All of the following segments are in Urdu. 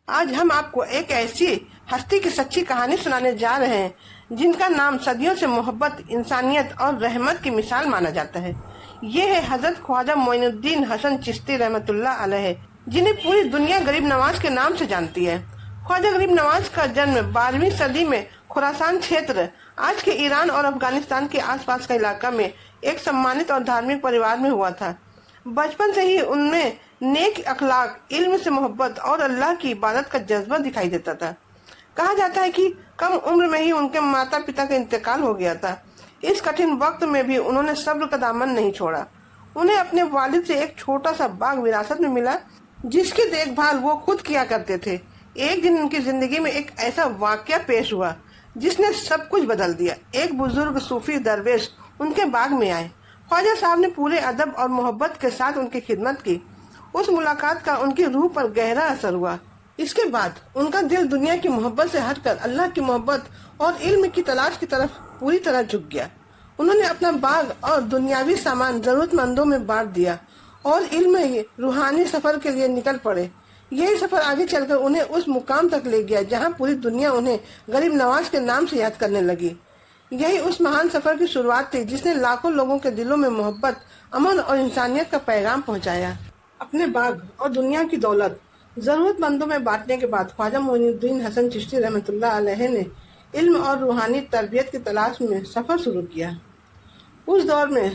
آج ہم آپ کو ایک ایسی ہستی کی سچی کہانی سنانے جا رہے ہیں جن کا نام صدیوں سے محبت، انسانیت اور رحمت کی مثال مانا جاتا ہے۔ یہ ہے حضرت خواجہ معین الدین حسن چشتی رحمۃ اللہ علیہ، جنہیں پوری دنیا غریب نواز کے نام سے جانتی ہے۔ خواجہ غریب نواز کا جنم 12ویں صدی میں خراسان چھیتر، آج کے ایران اور افغانستان کے آس پاس کا علاقہ میں ایک سمانت اور دھارمک پریوار میں ہوا تھا۔ بچپن سے ہی ان میں نیک اخلاق، علم سے محبت اور اللہ کی عبادت کا جذبہ دکھائی دیتا تھا۔ کہا جاتا ہے کہ کم عمر میں ہی ان کے ماتا پتا کا انتقال ہو گیا تھا۔ اس کٹھن وقت میں بھی انہوں نے صبر کا دامن نہیں چھوڑا۔ انہیں اپنے والد سے ایک چھوٹا سا باغ وراثت میں ملا جس کی دیکھ بھال وہ خود کیا کرتے تھے۔ ایک دن ان کی زندگی میں ایک ایسا واقعہ پیش ہوا جس نے سب کچھ بدل دیا۔ ایک بزرگ صوفی درویش ان کے باغ میں آئے۔ خواجہ صاحب نے پورے ادب اور محبت کے ساتھ ان کی خدمت کی۔ اس ملاقات کا ان کی روح پر گہرا اثر ہوا۔ اس کے بعد ان کا دل دنیا کی محبت سے ہٹ کر اللہ کی محبت اور علم کی تلاش کی طرف پوری طرح جھک گیا۔ انہوں نے اپنا باغ اور دنیاوی سامان ضرورت مندوں میں بانٹ دیا اور علم روحانی سفر کے لیے نکل پڑے۔ یہی سفر آگے چل کر انہیں اس مقام تک لے گیا جہاں پوری دنیا انہیں غریب نواز کے نام سے یاد کرنے لگی۔ یہی اس مہان سفر کی شروعات تھی جس نے لاکھوں لوگوں کے دلوں میں محبت، امن اور انسانیت کا پیغام پہنچایا۔ اپنے باغ اور دنیا کی دولت ضرورت مندوں میں بانٹنے کے بعد خواجہ معین الدین حسن چشتی رحمۃ اللہ علیہ نے علم اور روحانی تربیت کی تلاش میں سفر شروع کیا۔ اس دور میں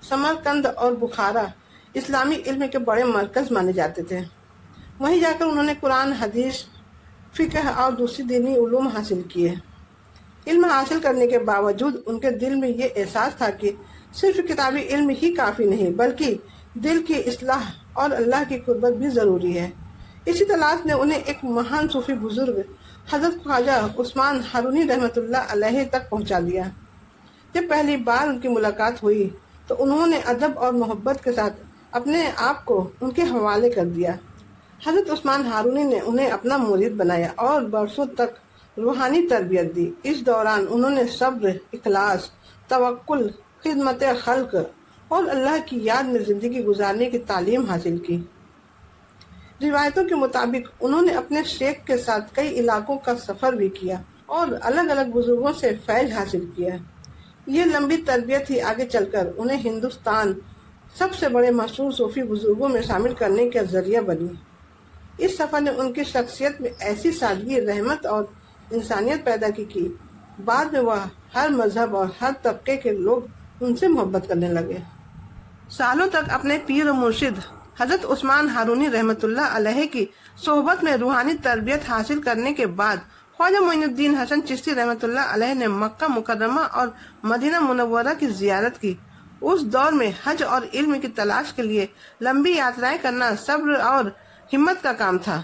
سمرقند اور بخارا اسلامی علم کے بڑے مرکز مانے جاتے تھے۔ وہیں جا کر انہوں نے قرآن، حدیث، فقہ اور دوسری دینی علوم حاصل کیے۔ علم حاصل کرنے کے باوجود ان کے دل میں یہ احساس تھا کہ صرف کتابی علم ہی کافی نہیں، بلکہ دل کی اصلاح اور اللہ کی قربت بھی ضروری ہے۔ اسی تلاش نے انہیں ایک مہان صوفی بزرگ حضرت خواجہ عثمان ہارونی رحمۃ اللہ علیہ تک پہنچا دیا۔ جب پہلی بار ان کی ملاقات ہوئی تو انہوں نے ادب اور محبت کے ساتھ اپنے آپ کو ان کے حوالے کر دیا۔ حضرت عثمان ہارونی نے انہیں اپنا مرید بنایا اور برسوں تک روحانی تربیت دی۔ اس دوران انہوں نے صبر، اخلاص، توکل، خدمت خلق اور اللہ کی یاد میں زندگی گزارنے کی تعلیم حاصل کی۔ روایتوں کے مطابق انہوں نے اپنے شیخ کے ساتھ کئی علاقوں کا سفر بھی کیا اور الگ الگ بزرگوں سے فیض حاصل کیا۔ یہ لمبی تربیت ہی آگے چل کر انہیں ہندوستان سب سے بڑے مشہور صوفی بزرگوں میں شامل کرنے کا ذریعہ بنی۔ اس سفر نے ان کی شخصیت میں ایسی سادگی، رحمت اور انسانیت پیدا کی کہ بعد میں وہ ہر مذہب اور ہر طبقے کے لوگ ان سے محبت کرنے لگے۔ سالوں تک اپنے پیر و مرشد حضرت عثمان ہارونی رحمۃ اللہ علیہ کی صحبت میں روحانی تربیت حاصل کرنے کے بعد خواجہ معین الدین حسن چشتی رحمۃ اللہ علیہ نے مکہ مکرمہ اور مدینہ منورہ کی زیارت کی۔ اس دور میں حج اور علم کی تلاش کے لیے لمبی یاترائیں کرنا صبر اور ہمت کا کام تھا۔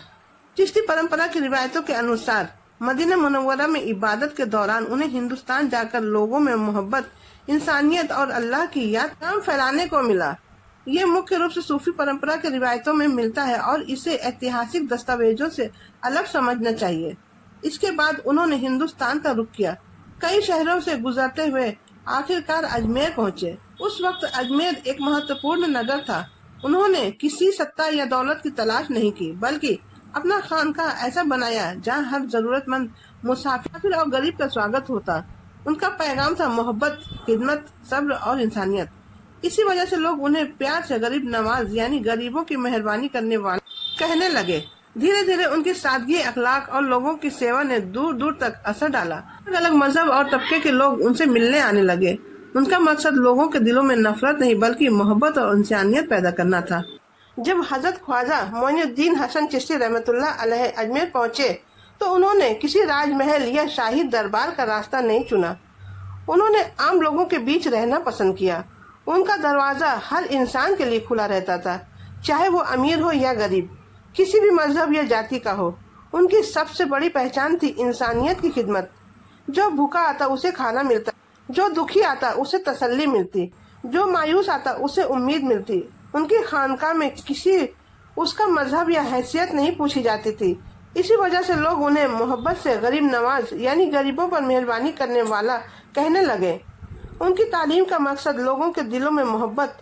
چشتی پرمپرا کی روایتوں کے انوسار مدینہ منورہ میں عبادت کے دوران انہیں ہندوستان جا کر لوگوں میں محبت، انسانیت اور اللہ کی یاد کام پھیلانے کو ملا۔ یہ مکھیہ روپ سے صوفی پرمپرا کے روایتوں میں ملتا ہے اور اسے ایتہاسک دستاویزوں سے الگ سمجھنا چاہیے۔ اس کے بعد انہوں نے ہندوستان کا رخ کیا۔ کئی شہروں سے گزرتے ہوئے آخر کار اجمیر پہنچے۔ اس وقت اجمیر ایک مہتوپورن نگر تھا۔ انہوں نے کسی ستہ یا دولت کی تلاش نہیں کی، بلکہ اپنا خانقاہ ایسا بنایا جہاں ہر ضرورت مند مسافر اور غریب کا سواگت ہوتا۔ ان کا پیغام تھا محبت، خدمت، صبر اور انسانیت۔ اسی وجہ سے لوگ انہیں پیار سے غریب نواز یعنی غریبوں کی مہربانی کرنے والا کہنے لگے۔ دھیرے دھیرے ان کی سادگی، اخلاق اور لوگوں کی سیوا نے دور دور تک اثر ڈالا۔ الگ الگ مذہب اور طبقے کے لوگ ان سے ملنے آنے لگے۔ ان کا مقصد لوگوں کے دلوں میں نفرت نہیں بلکہ محبت اور انسانیت پیدا کرنا تھا۔ جب حضرت خواجہ معین الدین حسن چشتی رحمۃ اللہ علیہ اجمیر پہنچے تو انہوں نے کسی راج محل یا شاہی دربار کا راستہ نہیں چنا۔ انہوں نے عام لوگوں کے بیچ رہنا پسند کیا۔ ان کا دروازہ ہر انسان کے لیے کھلا رہتا تھا، چاہے وہ امیر ہو یا غریب، کسی بھی مذہب یا جاتی کا ہو۔ ان کی سب سے بڑی پہچان تھی انسانیت کی خدمت۔ جو بھوکا آتا اسے کھانا ملتا، جو دکھی آتا اسے تسلی ملتی، جو مایوس آتا اسے امید ملتی۔ ان کی خانقاہ میں کسی اس کا مذہب یا حیثیت نہیں پوچھی جاتی تھی۔ اسی وجہ سے لوگ انہیں محبت سے غریب نواز یعنی غریبوں پر مہربانی کرنے والا کہنے لگے۔ ان کی تعلیم کا مقصد لوگوں کے دلوں میں محبت،